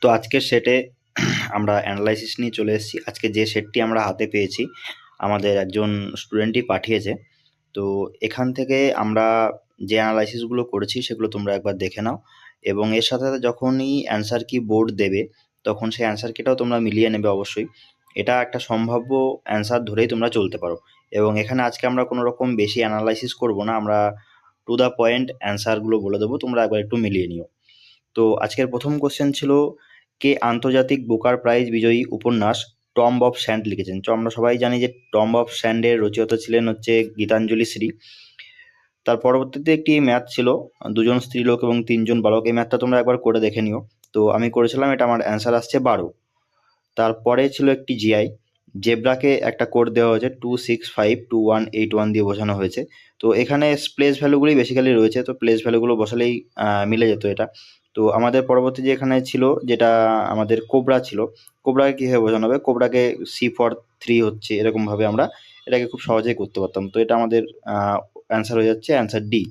তো আজকের সেটে আমরা অ্যানালাইসিস নিয়ে চলে এসেছি। আজকে যে সেটটি আমরা হাতে পেয়েছি আমাদের একজন স্টুডেন্টই পাঠিয়েছে। তো এখান থেকে আমরা যে অ্যানালাইসিসগুলো করেছি সেগুলো তোমরা একবার দেখে নাও, এবং এর সাথে সাথে যখনই অ্যান্সার কি বোর্ড দেবে তখন সেই অ্যান্সার কিটাও তোমরা মিলিয়ে নেবে অবশ্যই। এটা একটা সম্ভাব্য অ্যান্সার ধরেই তোমরা চলতে পারো, এবং এখানে আজকে আমরা কোনো রকম বেশি অ্যানালাইসিস করব না, আমরা টু দ্য পয়েন্ট অ্যান্সারগুলো বলে দেবো, তোমরা একবার একটু মিলিয়ে নিও। তো আজকের প্রথম কোশ্চেন ছিল, কে আন্তর্জাতিক বুকার প্রাইজ বিজয়ী উপন্যাস টম্ব অফ স্যান্ড লিখেছেন? তো আমরা সবাই জানি যে টম্ব অফ স্যান্ডের রচয়িতা ছিলেন হচ্ছে গীতাঞ্জলি শ্রী। তার পরবর্তীতে একটি ম্যাথ ছিল, দুজন স্ত্রীলোক এবং তিনজন বালক। এই ম্যাথটা তোমরা একবার করে দেখে নিও। তো আমি করেছিলাম, এটা আমার অ্যান্সার আসছে 12। তারপরে ছিল একটি জিআই, জেব্রাকে একটা কোড দেওয়া হয়েছে 2652181 দিয়ে বোঝানো হয়েছে। তো এখানে প্লেস ভ্যালুগুলি বেসিক্যালি রয়েছে, তো প্লেস ভ্যালুগুলো বসালেই মিলে যেত এটা। তো আমাদের পরবর্তী যে এখানে ছিল, যেটা আমাদের কোবরা ছিল, কোবরাকে কীভাবে বোঝানো হবে, কোবরাকে C for 3 হচ্ছে, এরকমভাবে আমরা এটাকে খুব সহজেই করতে পারতাম। তো এটা আমাদের অ্যান্সার হয়ে যাচ্ছে অ্যান্সার ডি।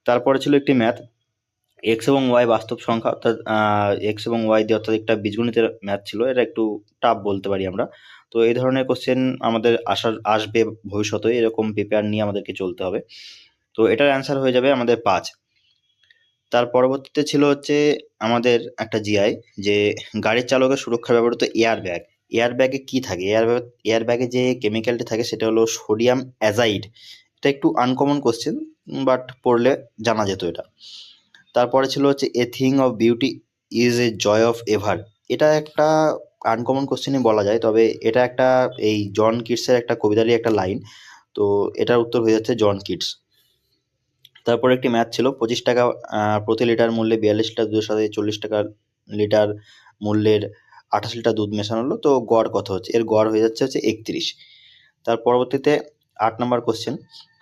তারপরে ছিল একটি ম্যাথ, এক্স এবং ওয়াই বাস্তব সংখ্যা, অর্থাৎ এক্স এবং ওয়াই দিয়ে, অর্থাৎ একটা বীজগণিতের ম্যাথ ছিল, এটা একটু টাফ বলতে পারি আমরা। তো এই ধরনের কোশ্চেন আমাদের আসবে ভবিষ্যতে, এরকম প্রিপেয়ার নিয়ে আমাদেরকে চলতে হবে। তো এটার অ্যান্সার হয়ে যাবে আমাদের 5। তার পরবর্তীতে ছিল হচ্ছে আমাদের একটা জিআই, যে গাড়ির চালকের সুরক্ষায় ব্যবহৃত এয়ার ব্যাগ। এয়ার ব্যাগে কী থাকে? এয়ার ব্যাগে যে কেমিক্যালটি থাকে সেটা হলো সোডিয়াম অ্যাজাইড। এটা একটু আনকমন কোশ্চেন, বাট পড়লে জানা যেত এটা। তারপরে ছিল হচ্ছে, a thing of beauty is a joy of ever. এটা একটা আনকমন কোশ্চেনই বলা যায়, তবে এটা একটা এই জন কিটসের একটা কবিতারই একটা লাইন। তো এটার উত্তর হয়ে যাচ্ছে জন কিটস। তারপর একটি ম্যাথ ছিল, 25 টাকা প্রতি লিটার মূল্যে 42 লিটার দুধের সাথে 40 টাকা লিটার মূল্যের 28 লিটার দুধ মেশানো হলো, তো গড় কত হচ্ছে? এর গড় হয়ে যাচ্ছে 31। তার পরবর্তীতে 8 নম্বর কোশ্চেন,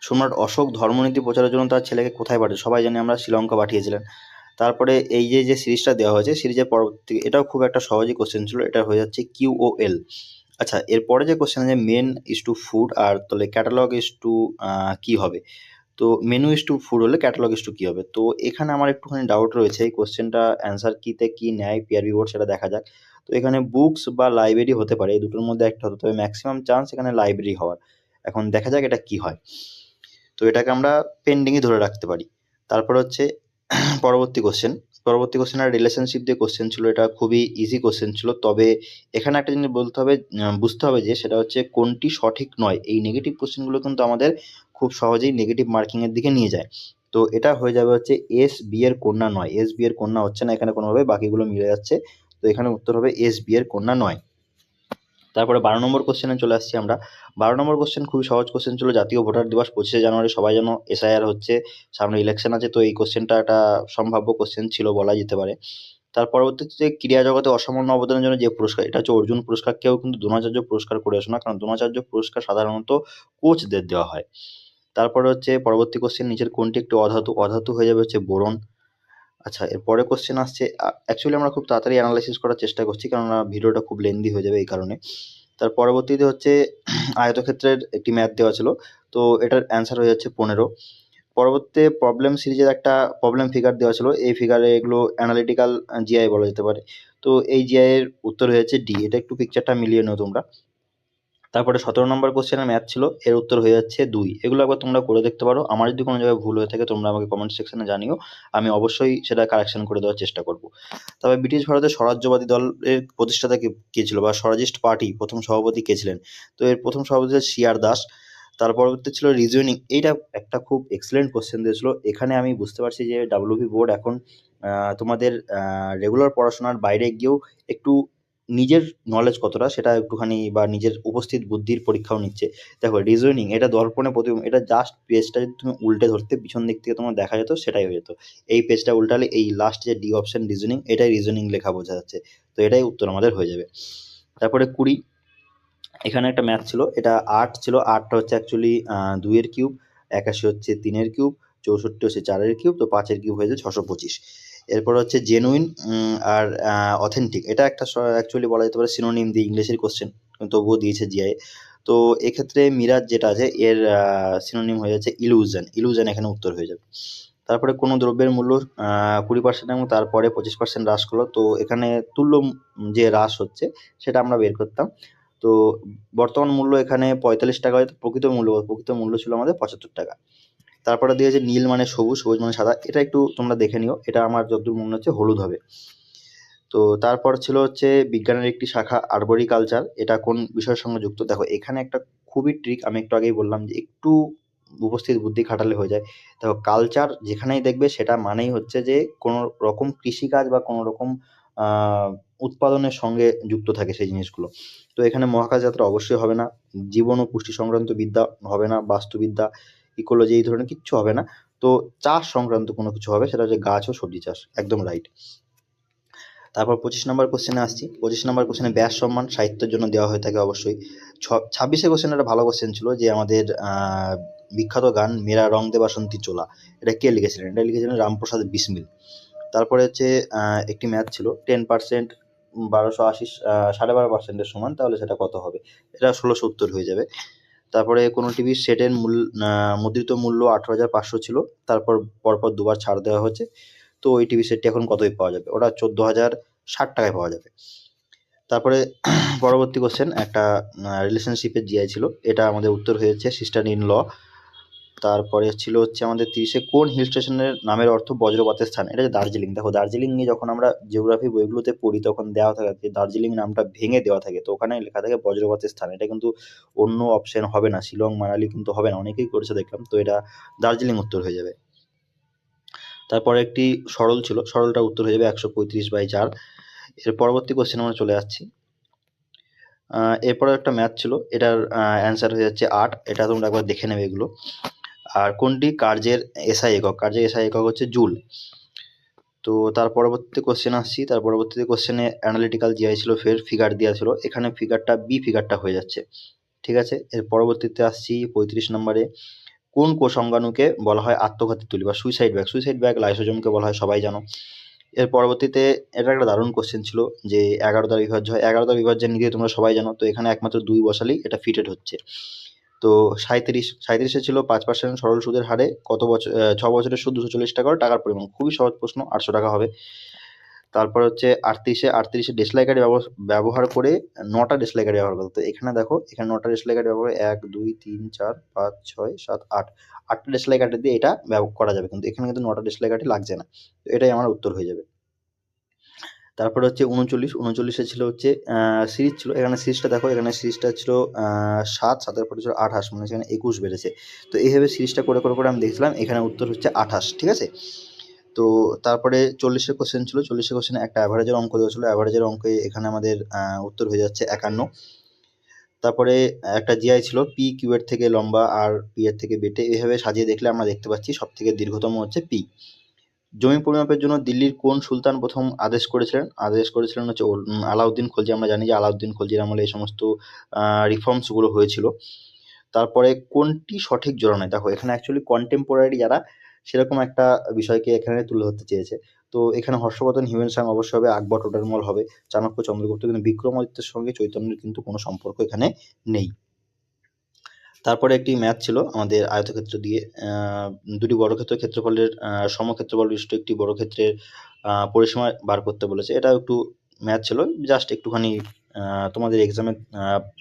সম্রাট অশোক ধর্মনীতি প্রচারের জন্য তার ছেলেকে কোথায় পাঠিয়ে? সবাই জানি আমরা শ্রীলঙ্কা পাঠিয়েছিলেন। তারপরে এই যে সিরিজটা দেওয়া হয়েছে, সিরিজের পরবর্তী, এটাও খুব একটা সহজই কোশ্চেন ছিল, এটা হয়ে যাচ্ছে QOL। আচ্ছা, এরপরে যে কোশ্চেন আছে, মেন ইজ টু ফুড, আর তাহলে ক্যাটালগ ইজ টু কি হবে? তো মেনু ইজ টু ফুড হলে ক্যাটালগ ইজ টু কী হবে? তো এখানে আমার একটুখানি ডাউট রয়েছে, এই কোশ্চেনটা অ্যান্সার কিতে কী নেয় পিআরবি বোর্ড, সেটা দেখা যাক। তো এখানে বুকস বা লাইব্রেরি হতে পারে, এই দুটোর মধ্যে একটা হতে, তবে ম্যাক্সিমাম চান্স এখানে লাইব্রেরি হওয়ার। এখন দেখা যাক এটা কি হয়। তো এটাকে আমরা পেন্ডিংই ধরে রাখতে পারি। তারপর হচ্ছে পরবর্তী কোশ্চেন আর রিলেশনশিপ দিয়ে কোশ্চেন ছিল, এটা খুবই ইজি কোশ্চেন ছিল, তবে এখানে একটা জিনিস বলতে হবে, বুঝতে হবে, যে সেটা হচ্ছে কোনটি সঠিক নয়। এই নেগেটিভ কোশ্চেনগুলো কিন্তু আমাদের খুব সহজেই নেগেটিভ মার্কিংয়ের দিকে নিয়ে যায়। তো এটা হয়ে যাবে হচ্ছে এস বি এর কন্যা নয়, এস বি এর কন্যা হচ্ছে না এখানে কোনোভাবে, বাকিগুলো মিলে যাচ্ছে। তো এখানে উত্তর হবে এস বি এর কন্যা নয়। তারপরে 12 নম্বর কোশ্চেনে চলে আসছি আমরা। 12 নম্বর কোশ্চেন খুবই সহজ কোশ্চেন ছিল, জাতীয় ভোটার দিবস 25শে জানুয়ারি, সবাই যেন এসআইআর হচ্ছে, সামনে ইলেকশন আছে, তো এই কোশ্চেনটা একটা সম্ভাব্য কোশ্চেন ছিল বলা যেতে পারে। তার পরবর্তীতে ক্রীড়া জগতে অসামান্য অবদানের জন্য যে পুরস্কার, এটা হচ্ছে অর্জুন পুরস্কার। কেউ কিন্তু দ্রোণাচার্য পুরস্কার করে আসো না, কারণ দ্রোণাচার্য পুরস্কার সাধারণত কোচদের দেওয়া হয়। তারপরে হচ্ছে পরবর্তী কোশ্চেন, নিচের কোনটি একটি অধাতু? অধাতু হয়ে যাবে হচ্ছে বোরন। আচ্ছা, এরপরে কোশ্চেন আসছে, অ্যাকচুয়ালি আমরা খুব তাড়াতাড়ি অ্যানালাইসিস করার চেষ্টা করছি, কেননা ভিডিওটা খুব লেন্দি হয়ে যাবে এই কারণে। তার পরবর্তীতে হচ্ছে আয়তক্ষেত্রের একটি ম্যাথ দেওয়া ছিল, তো এটার অ্যান্সার হয়ে যাচ্ছে 15। পরবর্তীতে প্রবলেম সিরিজের একটা প্রবলেম ফিগার দেওয়া ছিল, এই ফিগারে এগুলো অ্যানালিটিক্যাল জিআই বলা যেতে পারে। তো এই জিআই এর উত্তর হয়ে যাচ্ছে ডি। এটা একটু পিকচারটা মিলিয়ে নাও তোমরা। তারপরে 17 নম্বর কোশ্চেনের ম্যাথ ছিল, এর উত্তর হয়ে যাচ্ছে 2। এগুলো একবার তোমরা করে দেখতে পারো, আমার যদি কোনো জায়গায় ভুল হয়ে থাকে তোমরা আমাকে কমেন্ট সেকশনে জানিও, আমি অবশ্যই সেটা কারেকশন করে দেওয়ার চেষ্টা করব। তবে ব্রিটিশ ভারতের স্বরাজ্যবাদী দলের প্রতিষ্ঠাতা কে ছিল, বা স্বরাজিস্ট পার্টি প্রথম সভাপতি কে ছিলেন? তো এর প্রথম সভাপতি ছিল সিআর দাস। তার পরবর্তী ছিল রিজনিং। এইটা একটা খুব এক্সেলেন্ট কোশ্চেন দিয়েছিল, এখানে আমি বুঝতে পারছি যে ডাব্লিউবি বোর্ড এখন তোমাদের রেগুলার পড়াশোনার বাইরে গিয়েও একটু নিজের নলেজ কতটা সেটা একটুখানি, বা নিজের উপস্থিত বুদ্ধির পরীক্ষাও নিচ্ছে। দেখো রিজনিং, এটা দর্পণে এটা জাস্ট পেজটা যদি তুমি উল্টে ধরতে, পিছন দিক থেকে তোমার দেখা যেত, সেটাই হয়ে যেত। এই পেজটা উল্টালে এই লাস্ট যে ডি অপশন রিজনিং, এটাই রিজনিং লেখা বোঝা যাচ্ছে। তো এটাই উত্তর আমাদের হয়ে যাবে। তারপরে 20, এখানে একটা ম্যাথ ছিল, এটা 8 ছিল। 8টা হচ্ছে অ্যাকচুয়ালি 2 এর কিউব, 81 হচ্ছে 3 এর কিউব, 64 হচ্ছে 4 এর কিউব, তো 5 এর কিউব হয়ে যায় 625। এরপর হচ্ছে জেনুইন আর অথেন্টিক, এটা একটা অ্যাকচুয়ালি বলা যেতে পারে সিনোনিম দিয়ে ইংলিশের কোশ্চেন, তবুও দিয়েছে জিআই। তো এক্ষেত্রে মিরাজ যেটা আছে, এর সিনোনিম হয়ে যাচ্ছে ইলুশন। ইলুশন এখানে উত্তর হয়ে যাবে। তারপরে কোনো দ্রব্যের মূল্য 20% এবং তারপরে 25% হ্রাস করলো, তো এখানে তুল্য যে হ্রাস হচ্ছে সেটা আমরা বের করতাম। তো বর্তমান মূল্য এখানে 45 টাকা, হয়তো প্রকৃত মূল্য ছিল আমাদের 75 টাকা। তারপরে দিয়েছে নীল মানে সবুজ, সবুজ মানে সাদা, এটা একটু তোমরা দেখে নিও, এটা আমার যতদূর মনে হচ্ছে হলুদ হবে। তো তারপর ছিল হচ্ছে বিজ্ঞানের একটি শাখা আরবরিকালচার, এটা কোন বিষয়ের সঙ্গে যুক্ত? দেখো এখানে একটা খুবই ট্রিক, আমি একটু আগেই বললাম যে একটু উপস্থিত বুদ্ধি খাটালে হয়ে যায়। দেখো কালচার যেখানেই দেখবে সেটা মানেই হচ্ছে যে কোনো রকম কৃষিকাজ বা কোনো রকম উৎপাদনের সঙ্গে যুক্ত থাকে সেই জিনিসগুলো। তো এখানে মহাকাশ যাত্রা অবশ্যই হবে না, জীবন ও পুষ্টি সংক্রান্ত বিদ্যা হবে না, বাস্তুবিদ্যা, ইকোলজি এই ধরনের কিচ্ছু হবে না। তো চাষ সংক্রান্ত কোনো কিছু হবে, সেটা হচ্ছে গাছ ও সবজি চাষ, একদম রাইট। তারপর 25 নম্বর কোশ্চেনে আসছি। 25 নম্বর কোশ্চেনে ব্যাস সম্মান সাহিত্যের জন্য দেওয়া হয়ে থাকে অবশ্যই। 26 কোশ্চেন একটা ভালো কোশ্চেন ছিল, যে আমাদের বিখ্যাত গান মেরা রং দে বাসন্তী চোলা, এটা কে লিখেছিলেন? এটা লিখেছিলেন রামপ্রসাদ বিসমিল। তারপরে হচ্ছে একটি ম্যাথ ছিল 10% 1280 12.5%-এর সমান, তাহলে সেটা কত হবে? এটা 1670 হয়ে যাবে। তারপরে কোনো টিভির সেটের মুদ্রিত মূল্য 18,500 ছিল, তারপর পরপর দুবার ছাড় দেওয়া হয়েছে, তো ওই টিভি সেটটি এখন কতই পাওয়া যাবে? ওটা 14,060 টাকায় পাওয়া যাবে। তারপরে পরবর্তী কোশ্চেন একটা রিলেশনশিপের জিআই ছিল, এটা আমাদের উত্তর হয়েছে সিস্টার ইন ল। তারপরে ছিল হচ্ছে আমাদের 30-এ কোন হিল স্টেশনের নামের অর্থ বজ্রপাতের স্থান? এটা হচ্ছে দার্জিলিং। দেখো দার্জিলিং নিয়ে যখন আমরা জিওগ্রাফি বইগুলোতে পড়ি তখন দেওয়া থাকে যে দার্জিলিং নামটা ভেঙে দেওয়া থাকে, তো ওখানে লেখা থাকে বজ্রপাতের স্থান, এটা কিন্তু অন্য অপশন হবে না, শিলং মানালি কিন্তু হবে না, অনেকেই করেছে দেখলাম, তো এটা দার্জিলিং উত্তর হয়ে যাবে। তারপরে একটি সরল ছিল, সরলটা উত্তর হয়ে যাবে 135/4। এর পরবর্তী কোশ্চেন আমরা চলে যাচ্ছি। এরপরে একটা ম্যাথ ছিল, এটার অ্যান্সার হয়ে যাচ্ছে 8, এটা তোমরা একবার দেখে নেবে এগুলো। আর কোনটি কার্যের এসআই একক? কার্যের এসআই একক হচ্ছে জুল। তো তার পরবর্তীতে কোশ্চেন আসছি, তার পরবর্তীতে কোশ্চেনে অ্যানালিটিক্যাল জিআই ছিল, ফের ফিগার দেওয়া ছিল, এখানে ফিগারটা বি ফিগারটা হয়ে যাচ্ছে, ঠিক আছে। এর পরবর্তীতে আসছি 35 নম্বরে, কোন কোষাঙ্গাণুকে বলা হয় আত্মঘাতী তুলি বা সুইসাইড ব্যাগ? সুইসাইড ব্যাগ লাইসোজোমকে বলা হয়, সবাই জানো। এর পরবর্তীতে এটা একটা দারুণ কোশ্চেন ছিল, যে 11 দ্বারা বিভাজ্য হয়, 11 দ্বারা বিভাজ্যের নীতি তোমরা সবাই জানো, তো এখানে একমাত্র 2 বসালেই এটা ফিটেড হচ্ছে। তো 37 ছিল 5% সরল সুদের হারে কত বছর 6 বছরের সুদ 240 টাকা করে, টাকার পরিমাণ খুবই সহজ প্রশ্ন, 800 টাকা হবে। তারপর হচ্ছে 38-এ দেশলাই কাঠি ব্যবহার করে 9টা দেশলাই কাঠি ব্যবহার করতে, তো এখানে দেখো এখানে 9টা দেশলাই কাঠি ব্যবহার করে 1 2 3 4 5 6 7 8, 8টা দেশলাই কাঠি দিয়ে এটা ব্যবহার করা যাবে, কিন্তু এখানে কিন্তু 9টা দেশলাই কাঠি লাগছে না, তো এটাই আমার উত্তর হয়ে যাবে। তারপরে হচ্ছে 39-এ ছিল হচ্ছে সিরিজ ছিল, এখানে সিরিজটা দেখো, এখানে সিরিজটা ছিল 7-এর পরে ছিল 28, মানে সেখানে 21 বেড়েছে, তো এইভাবে সিরিজটা করে করে করে আমি দেখছিলাম, এখানে উত্তর হচ্ছে 28, ঠিক আছে। তো তারপরে 40-এর কোশ্চেন ছিল, 40-এর কোশ্চেনে একটা অ্যাভারেজের অঙ্ক দেওয়া ছিল, অ্যাভারেজের অঙ্কে এখানে আমাদের উত্তর হয়ে যাচ্ছে 51। তারপরে একটা জিআই ছিল, পি কিউ এর থেকে লম্বা আর পি এর থেকে বেটে, এইভাবে সাজিয়ে দেখলে আমরা দেখতে পাচ্ছি সব থেকে দীর্ঘতম হচ্ছে পি। জমি পরিমাপের জন্য দিল্লির কোন সুলতান প্রথম আদেশ করেছিলেন? আদেশ করেছিলেন হচ্ছে আলাউদ্দিন খলজি। আমরা জানি যে আলাউদ্দিন খলজির আমলে এই সমস্ত রিফর্মসগুলো হয়েছিল। তারপরে কোনটি সঠিক জোড়া নয়? দেখো এখানে অ্যাকচুয়ালি কন্টেম্পোরারি যারা, সেরকম একটা বিষয়কে এখানে তুলে ধরতে চেয়েছে, তো এখানে হর্ষবর্ধন হিউয়েন সাং অবশ্যই হবে, আকবর টোডরমল হবে, চাণক্য চন্দ্রগুপ্ত, কিন্তু বিক্রমাদিত্যের সঙ্গে চৈতন্যের কিন্তু কোনো সম্পর্ক এখানে নেই। তারপরে একটি ম্যাথ ছিল আমাদের আয়তক্ষেত্র দিয়ে, দুটি বর্গক্ষেত্রের ক্ষেত্রফলের সমক্ষেত্রফল বিশিষ্ট একটি বর্গক্ষেত্রের পরিসীমা বার করতে বলেছে, এটা একটু ম্যাথ ছিল, জাস্ট একটুখানি তোমাদের এক্সামের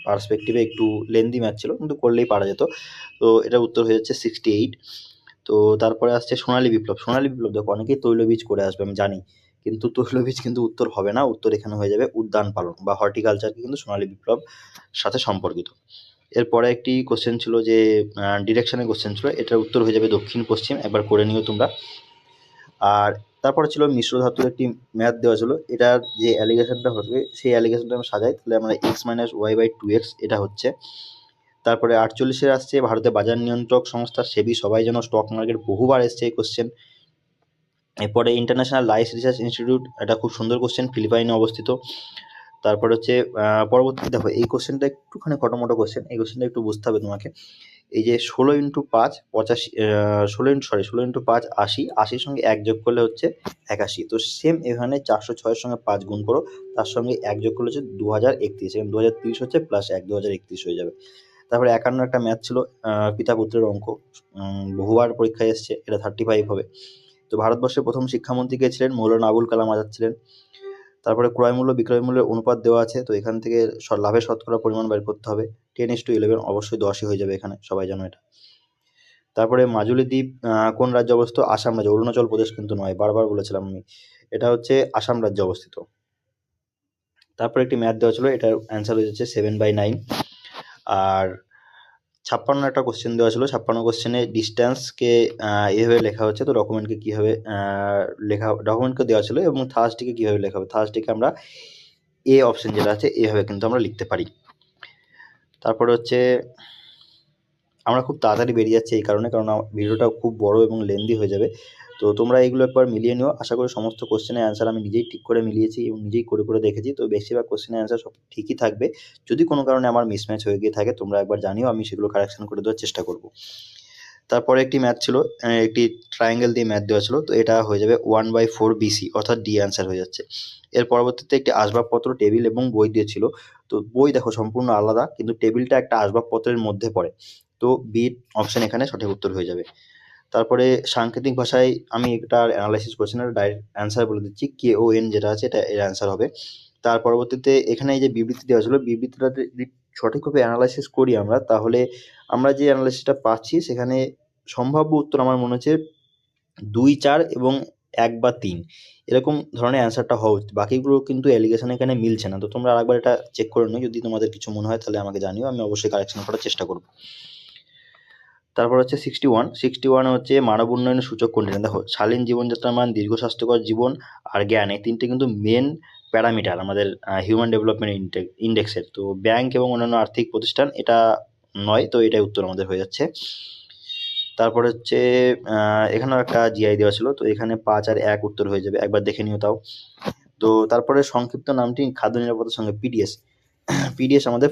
পার্সপেক্টিভে একটু লেন্দি ম্যাথ ছিল, কিন্তু করলেই পারা যেত, তো এটার উত্তর হয়ে যাচ্ছে 68। তো তারপরে আসছে সোনালী বিপ্লব। সোনালী বিপ্লব দেখো অনেকেই তৈলবীজ করে আসবে আমি জানি, কিন্তু তৈলবীজ কিন্তু উত্তর হবে না, উত্তর এখানে হয়ে যাবে উদ্যান পালন বা হর্টিকালচারকে কিন্তু সোনালী বিপ্লব সাথে সম্পর্কিত। এরপরে একটি কোশ্চেন ছিল যে ডিরেকশনের কোশ্চেন ছিল, এটার উত্তর হয়ে যাবে দক্ষিণ পশ্চিম, একবার করে নিও তোমরা। আর তারপরে ছিল মিশ্র ধাতুর একটি ম্যাথ দেওয়া ছিল, এটার যে অ্যালিগেশনটা হবে সেই অ্যালিগেশনটা আমি সাজাই, তাহলে আমরা x-y/2x এটা হচ্ছে। তারপরে 48-এ আসছে ভারতের বাজার নিয়ন্ত্রক সংস্থা সেবি, সবাই যেন স্টক মার্কেট, বহুবার এসছে এই কোশ্চেন। এরপরে ইন্টারন্যাশনাল লাইস রিসার্চ ইনস্টিটিউট, এটা খুব সুন্দর কোশ্চেন, ফিলিপাইনে অবস্থিত। তারপর হচ্ছে পরবর্তী দেখো এই কোশ্চেনটা একটুখানি খটোমটো কোশ্চেন, এই কোশ্চেনটা একটু বুঝতে হবে তোমাকে। এই যে 16x5 85, 16x5 80, 80-র সঙ্গে 1 যোগ করলে হচ্ছে 81, তো সেম এখানে 406-এর সঙ্গে 5 গুণ করো, তার সঙ্গে 1 যোগ করলে হচ্ছে 2031, এবং 2030 হচ্ছে +1, 2031 হয়ে যাবে। তারপরে 51 একটা ম্যাথ ছিল, পিতা পুত্রের অঙ্ক, বহুবার পরীক্ষায় এসছে, এটা 35 হবে। তো ভারতবর্ষের প্রথম শিক্ষামন্ত্রী কে ছিলেন? মৌলানা আবুল কালাম আজাদ ছিলেন। তারপরে ক্রয় মূল্য বিক্রয় মূল্যের অনুপাত দেওয়া আছে, তো এখান থেকে লাভের শতকরা পরিমাণ বের করতে হবে। 10:11, অবশ্যই 10ই হয়ে যাবে এখানে, সবাই জানো এটা। তারপরে মাজুলি দ্বীপ কোন রাজ্যে অবস্থিত? আসাম রাজ্য, অরুণাচল প্রদেশ কিন্তু নয়, বারবার বলেছিলাম আমি। এটা হচ্ছে আসাম রাজ্যে অবস্থিত। তারপর একটি ম্যাথ দেওয়া ছিল, এটার অ্যান্সার হয়ে যাচ্ছে 7/9। আর 56 একটা কোশ্চেন দেওয়া ছিল, 56 কোশ্চেনে ডিস্ট্যান্সকে এভাবে লেখা হচ্ছে, তো ডকুমেন্টকে কীভাবে ডকুমেন্টকে দেওয়া ছিল এবং থার্সডিকে কীভাবে লেখা হবে। থার্সডিকে আমরা এ অপশন যেটা আছে এভাবে কিন্তু আমরা লিখতে পারি। তারপরে হচ্ছে আমরা খুব তাড়াতাড়ি বেরিয়ে যাচ্ছি এই কারণে, কারণ ভিডিওটা খুব বড় এবং লেন্দি হয়ে যাবে। তো তোমরা এগুলো একবার মিলিয়ে নিও। আশা করি সমস্ত কোশ্চেনের অ্যান্সার আমি নিজেই ঠিক করে মিলিয়েছি এবং নিজেই করে দেখেছি। তো বেশিরভাগ কোশ্চেনের অ্যান্সার সব ঠিকই থাকবে। যদি কোনো কারণে আমার মিসম্যাচ হয়ে গিয়ে থাকে তোমরা একবার জানিও, আমি সেগুলো কারেকশন করে দেওয়ার চেষ্টা করব। তারপরে একটি ম্যাথ ছিল, একটি ট্রায়াঙ্গেল দিয়ে ম্যাথ দেওয়া ছিল, তো এটা হয়ে যাবে 1/4 BC, অর্থাৎ ডি অ্যান্সার হয়ে যাচ্ছে। এর পরবর্তীতে একটি আসবাবপত্র, টেবিল এবং বই দিয়েছিল। তো বই দেখো সম্পূর্ণ আলাদা, কিন্তু টেবিলটা একটা আসবাবপত্রের মধ্যে পড়ে, তো বি অপশন এখানে সঠিক উত্তর হয়ে যাবে। তারপরে সাংকেতিক ভাষায় আমি এটার অ্যানালাইসিস করছি না, ডাইরেক্ট অ্যান্সার বলে দিচ্ছি, KON যেটা আছে এটা এর অ্যান্সার হবে। তার পরবর্তীতে এখানে এই যে বিবৃতি দেওয়া ছিল, বিবৃতিটা যদি সঠিকভাবে অ্যানালাইসিস করি আমরা, তাহলে আমরা যে অ্যানালাইসিসটা পাচ্ছি সেখানে সম্ভাব্য উত্তর আমার মনে হচ্ছে 2, 4 এবং 1 বা 3 এরকম ধরনের অ্যান্সারটা হওয়া উচিত। বাকিগুলো কিন্তু অ্যালিগেশন এখানে মিলছে না। তো তোমরা আরেকবার এটা চেক করে নিও, যদি তোমাদের কিছু মনে হয় তাহলে আমাকে জানিও, আমি অবশ্যই কারেকশন করার চেষ্টা করব। তারপর হচ্ছে 61 হচ্ছে মানব উন্নয়নের সূচক কোনটি? দেখো, শালীন জীবনযাত্রার মান, দীর্ঘ স্বাস্থ্যকর জীবন আর জ্ঞান, এই তিনটে কিন্তু মেন প্যারামিটার আমাদের হিউম্যান ডেভেলপমেন্ট ইন্ডেক্সের। তো ব্যাংক এবং অন্যান্য আর্থিক প্রতিষ্ঠান এটা নয়, তো এটাই উত্তর আমাদের হয়ে যাচ্ছে। তারপর হচ্ছে এখানেও একটা জিআই দেওয়া ছিল, তো এখানে 5 আর 1 উত্তর হয়ে যাবে, একবার দেখে নিও তাও। তো তারপরে সংক্ষিপ্ত নামটি খাদ্য নিরাপত্তার সঙ্গে পিডিএস। পিডিএস আমাদের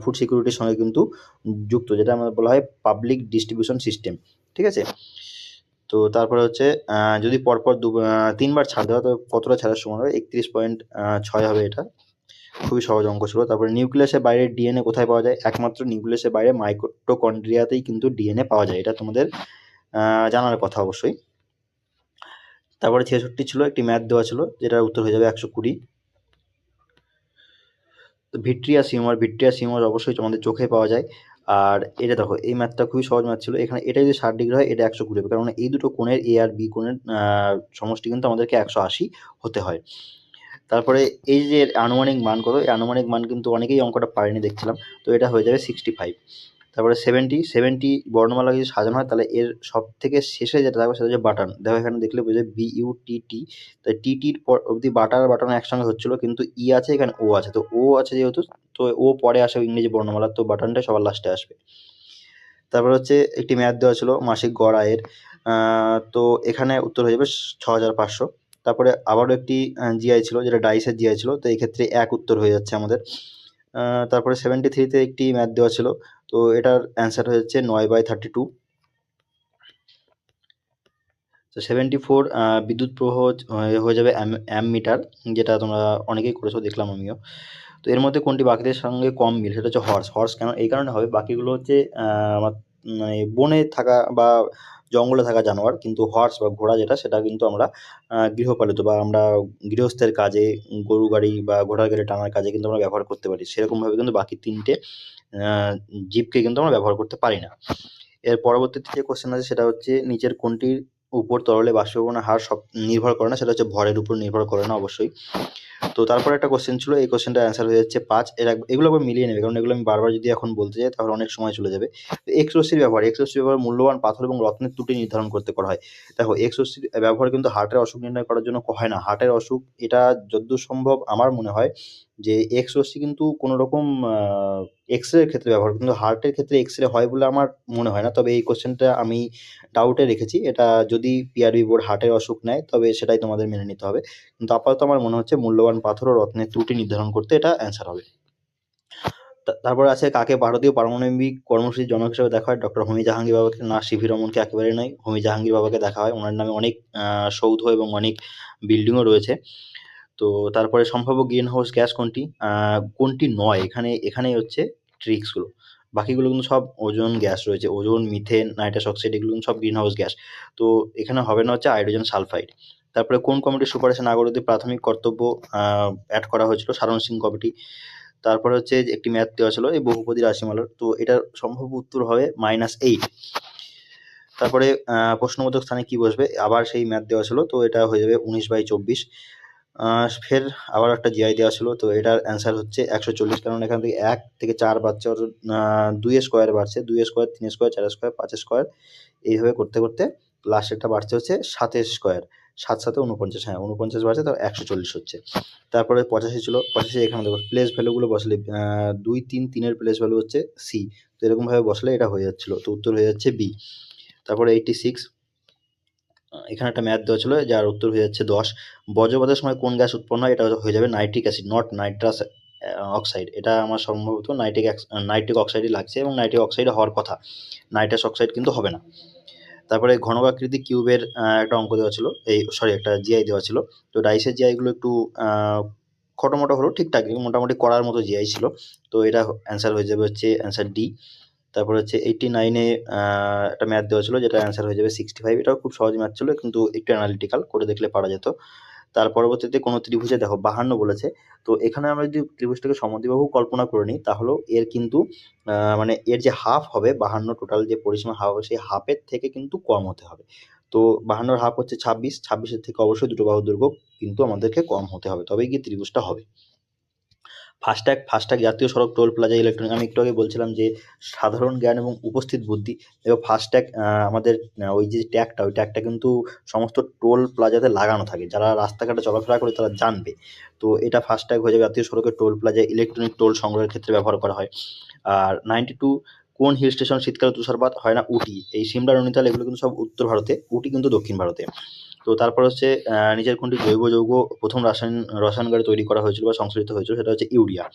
ফুড সিকিউরিটির সঙ্গে কিন্তু যুক্ত, যেটা আমাদের বলা হয় পাবলিক ডিস্ট্রিবিউশন সিস্টেম, ঠিক আছে। তো তারপরে হচ্ছে যদি পরপর 3বার ছাড় দেওয়া, তো কতটা ছাড়ের সমান হবে? 31.6 হবে, এটা খুবই সহজ অঙ্ক ছিল। তারপরে নিউক্লিয়াসের বাইরে ডিএনএ কোথায় পাওয়া যায়? একমাত্র নিউক্লিয়াসের বাইরে মাইটোকন্ড্রিয়াতেই কিন্তু ডিএনএ পাওয়া যায়, এটা তোমাদের জানার কথা অবশ্যই। তারপরে 66 ছিল, একটি ম্যাথ দেওয়া ছিল, যেটার উত্তর হয়ে যাবে 120। তো ভিট্রিয়াস হিউমার অবশ্যই তোমাদের চোখে পাওয়া যায়। আর এটা দেখো, এই ম্যাথটা খুবই সহজ ম্যাথ ছিল, এখানে এটা যদি 60 ডিগ্রি হয় এটা 120 হবে, কারণ এই দুটো কোণের এ আর বি কোণের সমষ্টি কিন্তু আমাদেরকে 180 হতে হয়। তারপরে এই যে আনুমানিক মান কত, এই আনুমানিক মান কিন্তু অনেকেই অঙ্কটা পারেনি দেখছিলাম, তো এটা হয়ে যাবে 65। তারপরে 70 বর্ণমালা যদি সাজানো হয় তাহলে এর সব থেকে শেষে যেটা থাকবে সেটা হচ্ছে বাটন। দেখো এখানে দেখলে বুঝে BUTT, তাই টিটির পর অবধি বাটন একসঙ্গে হচ্ছিল, কিন্তু ই আছে এখানে, ও আছে, তো ও আছে যেহেতু, তো ও পরে আসে ইংরেজি বর্ণমালা, তো বাটনটা সবার লাস্টে আসবে। তারপর হচ্ছে একটি ম্যাথ দেওয়া ছিল মাসিক গড় আয়ের, তো এখানে উত্তর হয়ে যাবে 6500। তারপরে আবারও একটি জিআই ছিল, যেটা ডাইসের জিআই ছিল, তো এই ক্ষেত্রে 1 উত্তর হয়ে যাচ্ছে আমাদের। তারপরে 73-তে একটি ম্যাথ দেওয়া ছিল, তো এটার অ্যান্সার হয়ে যাচ্ছে 9/32। তো 74 বিদ্যুৎ প্রবাহ হয়ে যাবে অ্যামমিটার, যেটা তোমরা অনেকেই করেছো দেখলাম আমিও। তো এর মধ্যে কোনটি বাকিদের সঙ্গে কম মিল? সেটা হচ্ছে হর্স কেন এই কারণে হবে, বাকিগুলো হচ্ছে মানে বনে থাকা বা জঙ্গলে থাকা জানোয়ার, কিন্তু হর্স বা ঘোড়া যেটা, সেটা কিন্তু আমরা গৃহপালিত বা আমরা গৃহস্থের কাজে গরু গাড়ি বা ঘোড়ার গাড়ি টানার কাজে কিন্তু আমরা ব্যবহার করতে পারি, সেরকমভাবে কিন্তু বাকি 3টে জীবকে কিন্তু আমরা ব্যবহার করতে পারি না। এর পরবর্তীতে যে কোশ্চেন আছে সেটা হচ্ছে নিচের কোনটির উপর তরলে বাষ্পীভবনের হার সব নির্ভর করে না? সেটা হচ্ছে ভরের উপর নির্ভর করে না অবশ্যই। তো তারপরে একটা কোশ্চেন ছিল, এই কোশ্চেনটার অ্যান্সার হয়ে যাচ্ছে 5। এগুলো একবার মিলিয়ে নেবে, কারণ এগুলো আমি বারবার যদি এখন বলতে যাই তাহলে অনেক সময় চলে যাবে। তো এক্স রশ্মির ব্যবহার মূল্যবান পাথর এবং রত্নের ত্রুটি নির্ধারণ করতে করা হয়। দেখো, এক্স রশ্মির ব্যবহার কিন্তু হার্টের অসুখ নির্ণয় করার জন্য হয় না। হার্টের অসুখ এটা যতদূর সম্ভব আমার মনে হয় যে এক্স রশ্মি কিন্তু কোনো রকম এক্স রে ক্ষেত্রে ব্যবহার, কিন্তু হার্টের ক্ষেত্রে এক্স রে হয় বলে আমার মনে হয় না। তবে এই কোশ্চেনটা আমি ডাউটে রেখেছি, এটা যদি পিআরবি বোর্ড হার্টের অসুখ নেয় তবে সেটাই তোমাদের মেনে নিতে হবে, কিন্তু আপাতত আমার মনে হচ্ছে মূল্যবান পাথর ও রত্নের ত্রুটি নির্ধারণ করতে এটা অ্যান্সার হবে। তারপরে আছে কাকে ভারতীয় পারমাণবিক কর্মসূচির জনক হিসেবে দেখা হয়? ডক্টর হোমি জাহাঙ্গীর বাবাকে না, সিভি রমনকে একেবারেই নয়, হোমি জাহাঙ্গীর বাবাকে দেখা হয়। ওনার নামে অনেক সৌধ এবং অনেক বিল্ডিংও রয়েছে। তো তারপরে সম্ভাব্য গ্রিন হাউস গ্যাস কোনটি? কোনটি নয়, এখানেই হচ্ছে ট্রিক্সগুলো। বাকিগুলো কিন্তু সব ওজোন গ্যাস রয়েছে, ওজোন, মিথেন, নাইট্রাস অক্সাইড, এগুলো কিন্তু সব গ্রিন হাউস গ্যাস। তো এখানে হবে না হচ্ছে হাইড্রোজেন সালফাইড। তারপরে কোন কমিটির সুপারিশে নাগরিকদের প্রাথমিক কর্তব্য অ্যাড করা হয়েছিল? সারণ সিং কমিটি। তারপরে হচ্ছে যে একটি ম্যাথ দেওয়া ছিল এই বহুপদী রাশিমালার, তো এটার সম্ভাব্য উত্তর হবে -8। তারপরে প্রশ্নবোধক স্থানে কি বসবে? আবার সেই ম্যাথ দেওয়া ছিল, তো এটা হয়ে যাবে 19/24। ফের আবার একটা জিআই দেওয়া ছিল, তো এটার অ্যান্সার হচ্ছে 140, কারণ এখান থেকে 1 থেকে 4 বাড়ছে, অর্থাৎ 2 এর স্কোয়ার বাড়ছে, 2 এর স্কোয়ার, 3 এর স্কোয়ার, 4 এর স্কোয়ার, 5 এর স্কোয়ার, এইভাবে করতে করতে লাস্টেরটা বাড়ছে হচ্ছে 7 এর স্কোয়ার, 7 7 49, হ্যাঁ 49 বাড়ছে, তো 140 হচ্ছে। তারপরে 85 ছিল, 85 এখানে দেখো প্লেস ভ্যালুগুলো বসলে 2 3 3 এর প্লেস ভ্যালু হচ্ছে সি, তো এরকমভাবে বসলে এটা হয়ে যাচ্ছিল, তো উত্তর হয়ে যাচ্ছে বি। তারপরে 86, এখানে একটা ম্যাথ দেওয়া ছিল যার উত্তর হয়ে যাচ্ছে 10। বজ্রপাতের সময় কোন গ্যাস উৎপন্ন হয়? এটা হয়ে যাবে nitric acid, not nitrous oxide. এটা আমার সম্ভবত নাইট্রিক অক্সাইডই লাগছে, এবং নাইট্রিক অক্সাইড হওয়ার কথা, নাইট্রাস অক্সাইড কিন্তু হবে না। তারপরে ঘনকাকৃতি কিউবের একটা অঙ্ক দেওয়া ছিল, একটা জিআই দেওয়া ছিল। তো ডাইসের জিআইগুলো একটু খটোমটো হলো, ঠিকঠাক মোটামুটি করার মতো জিআই ছিল। তো এটা অ্যান্সার হয়ে যাবে হচ্ছে অ্যান্সার ডি। তারপর হচ্ছে 89-এ একটা ম্যাথ দেওয়া ছিল, যেটা অ্যান্সার হয়ে যাবে 65। এটাও খুব সহজ ম্যাথ ছিল, কিন্তু একটু অ্যানালিটিক্যাল করে দেখলে পারা যেত। তার পরবর্তীতে কোনো ত্রিভুজে দেখো 52 বলেছে, তো এখানে আমরা যদি ত্রিভুজটাকে সমদ্বিবাহু কল্পনা করে নিই, তাহলেও এর কিন্তু মানে এর যে হাফ হবে 52, টোটাল যে পরিসীমা হাফ হবে, সেই হাফের থেকে কিন্তু কম হতে হবে। তো 52-এর হাফ হচ্ছে 26, 26-এর থেকে অবশ্যই দুটো বাহুর দৈর্ঘ্য কিন্তু আমাদেরকে কম হতে হবে, তবেই গিয়ে ত্রিভুজটা হবে। ফাস্ট্যাগ জাতীয় সড়ক, টোল প্লাজা, ইলেকট্রনিক, আমি একটু আগে বলছিলাম যে সাধারণ জ্ঞান এবং উপস্থিত বুদ্ধি। এবং ফাস্ট্যাগ আমাদের ওই যে ট্যাগটা, ওই ট্যাগটা কিন্তু সমস্ত টোল প্লাজাতে লাগানো থাকে, যারা রাস্তাঘাটে চলাফেরা করে তারা জানবে। তো এটা ফাস্ট্যাগ হয়ে যাবে জাতীয় সড়কের টোল প্লাজা, ইলেকট্রনিক টোল সংগ্রহের ক্ষেত্রে ব্যবহার করা হয়। আর 92, কোন হিল স্টেশন শীতকালে তুষারপাত হয় না? উটি। এই সিমলা, নৈনিতাল এগুলো কিন্তু সব উত্তর ভারতে, উটি কিন্তু দক্ষিণ ভারতে। তো তারপর হচ্ছে নিচের কোনটি জৈব যৌগ প্রথম রসায়নগারে তৈরি করা হয়েছিল বা সংশ্লেষিত হয়েছিল? সেটা হচ্ছে ইউরিয়া।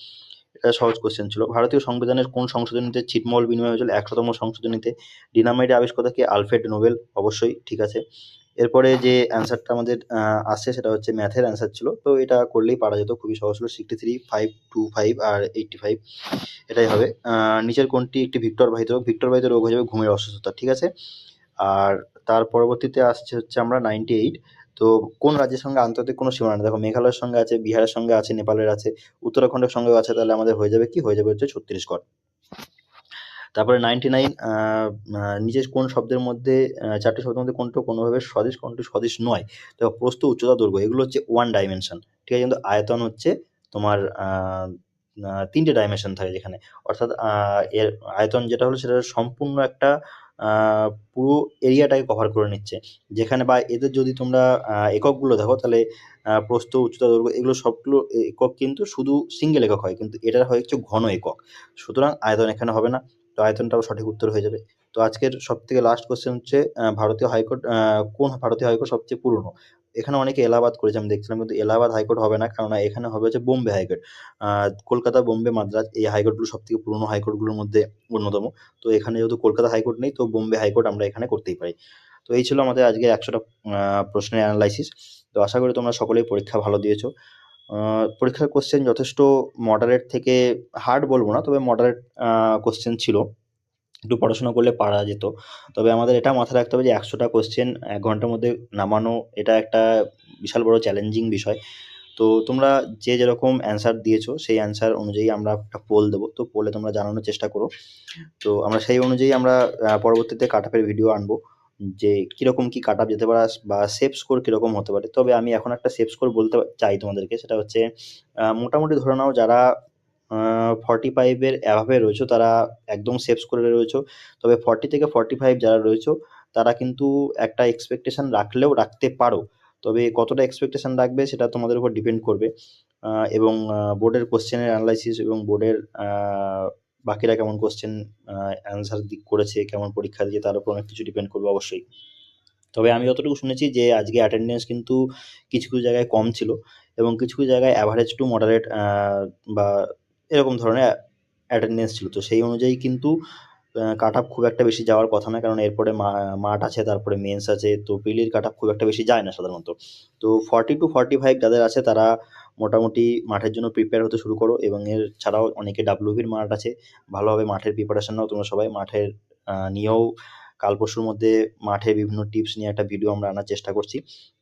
এটা সহজ কোশ্চেন ছিল। ভারতীয় সংবিধানের কোন সংশোধনীতে ছিটমহল বিনিময় হয়েছিল? 100তম সংশোধনীতে। ডিনামাইটের আবিষ্কর্তা কে? আলফ্রেড নোবেল, অবশ্যই ঠিক আছে। এরপরে যে অ্যান্সারটা আমাদের আসছে সেটা হচ্ছে ম্যাথের অ্যান্সার ছিল, তো এটা করলেই পারা যেত, খুবই সহজ ছিল। 63, 525 আর 85, এটাই হবে। নিচের কোনটি একটি ভিক্টর বাহিত রোগ? ভিক্টর বাহিত রোগ হয়ে যাবে ঘুমের অসুস্থতা, ঠিক আছে। আর তার পরবর্তীতে আসছে হচ্ছে আমরা 98, তো কোন রাজ্যের সঙ্গে আন্তর্জাতিক কোনো সীমানা নেই? দেখো মেঘালয়ের সঙ্গে আছে, বিহারের সঙ্গে আছে, নেপালের আছে, উত্তরাখণ্ডের সঙ্গেও আছে, তাহলে আমাদের হয়ে যাবে কি? হয়ে যাবে হচ্ছে ছত্তিশগড়। তারপরে 99, নিচের কোন শব্দের মধ্যে 4টি শব্দের মধ্যে কোনটা কোনোভাবে সদিশ, কোনটি সদিশ নয়? দেখো প্রস্থ, উচ্চতা, দৈর্ঘ্য এগুলো হচ্ছে ওয়ান ডাইমেনশন, ঠিক আছে, কিন্তু আয়তন হচ্ছে তোমার 3টে ডাইমেনশন থাকে যেখানে, অর্থাৎ এর আয়তন যেটা হলো সেটা সম্পূর্ণ একটা পুরো এরিয়াটাকে কভার করে নিচ্ছে, যেখানে বা এদের যদি তোমরা এককগুলো দেখো, তাহলে প্রস্থ, উচ্চতা, দৈর্ঘ্য এগুলো সবগুলো একক কিন্তু শুধু সিঙ্গেল একক হয়, কিন্তু এটা হয় হচ্ছে ঘন একক, সুতরাং আয়তন এখানে হবে না, তো আয়তনটাও সঠিক উত্তর হয়ে যাবে। তো আজকের সবথেকে লাস্ট কোশ্চেন হচ্ছে ভারতীয় হাইকোর্ট, কোন ভারতীয় হাইকোর্ট সবচেয়ে পুরনো? এখানে অনেকে এলাহাবাদ করেছে আমি দেখছিলাম, কিন্তু এলাহাবাদ হাইকোর্ট হবে না, কারণ এখানে হবে হচ্ছে বোম্বে হাইকোর্ট। কলকাতা, বোম্বে, মাদ্রাজ এই হাইকোর্টগুলো সবথেকে পুরনো হাইকোর্টগুলোর মধ্যে অন্যতম। তো এখানে যেহেতু কলকাতা হাইকোর্ট নেই, তো বোম্বে হাইকোর্ট আমরা এখানে করতেই পারি। তো এই ছিল আমাদের আজকে 100টা প্রশ্নের অ্যানালাইসিস। তো আশা করি তোমরা সকলেই পরীক্ষা ভালো দিয়েছো। পরীক্ষার কোশ্চেন যথেষ্ট মডারেট থেকে হার্ড বলবো না, তবে মডারেট কোশ্চেন ছিল, একটু পড়াশোনা করলে পারা যেত। তবে আমাদের এটা মাথায় রাখতে হবে যে 100টা কোশ্চেন 1 ঘন্টার মধ্যে নামানো, এটা একটা বিশাল বড় চ্যালেঞ্জিং বিষয়। তো তোমরা যে যেরকম অ্যান্সার দিয়েছো সেই অ্যান্সার অনুযায়ী আমরা একটা পোল দেবো, তো পোলে তোমরা জানানোর চেষ্টা করো। তো আমরা সেই অনুযায়ী আমরা পরবর্তীতে কাট অফের ভিডিও আনবো, যে কীরকম কী কাট অফ যেতে পারে বা সেফ স্কোর কীরকম হতে পারে। তবে আমি এখন একটা সেফ স্কোর বলতে চাই তোমাদেরকে, সেটা হচ্ছে মোটামুটি ধরে নাও যারা 45-এর অ্যাভাবে রয়েছো তারা একদম সেফ স্কোরে রয়েছো। তবে 40 থেকে 45 যারা রয়েছো তারা কিন্তু একটা এক্সপেকটেশন রাখলেও রাখতে পারো, তবে কতটা এক্সপেকটেশন রাখবে সেটা তোমাদের উপর ডিপেন্ড করবে। এবং বোর্ডের কোশ্চেনের অ্যানালাইসিস এবং বোর্ডের বাকিরা কেমন কোশ্চেন অ্যান্সার করেছে, কেমন পরীক্ষা দিয়েছে, তার উপর অনেক কিছু ডিপেন্ড করবে অবশ্যই। তবে আমি যতটুকু শুনেছি যে আজকে অ্যাটেন্ডেন্স কিন্তু কিছু কিছু জায়গায় কম ছিল, এবং কিছু কিছু জায়গায় অ্যাভারেজ টু মডারেট বা এরকম ধরনের অ্যাটেন্ডেন্স ছিল। তো সেই অনুযায়ী কিন্তু কাট অফ খুব একটা বেশি যাওয়ার কথা না, কারণ এরপরে মাঠ আছে, তারপরে মেন্স আছে, তো প্রিলির কাট অফ খুব একটা বেশি যায় না সাধারণত। তো 40 to 45 যাদের আছে তারা মোটামুটি মাঠের জন্য প্রিপেয়ার হতে শুরু করো, এবং এর ছাড়াও অনেকে ডাব্লিউবির মাঠ আছে, ভালোভাবে মাঠের প্রিপারেশন নাও তোমরা সবাই। মাঠের নিয়েও কাল পরশুর মধ্যে মাঠে বিভিন্ন টিপস নিয়ে একটা ভিডিও আমরা আনার চেষ্টা করছি।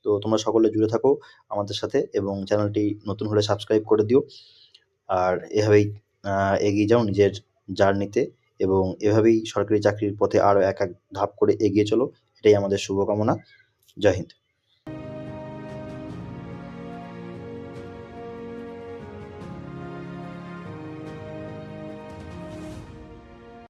তো তোমরা সকলে জুড়ে থাকো আমাদের সাথে, এবং চ্যানেলটি নতুন হলে সাবস্ক্রাইব করে দিও। আর এভাবেই এগিয়ে যাও নিজের জার্নিতে, এবং এভাবেই সরকারি চাকরির পথে আরও এক এক ধাপ করে এগিয়ে চলো। এটাই আমাদের শুভকামনা। জয় হিন্দ।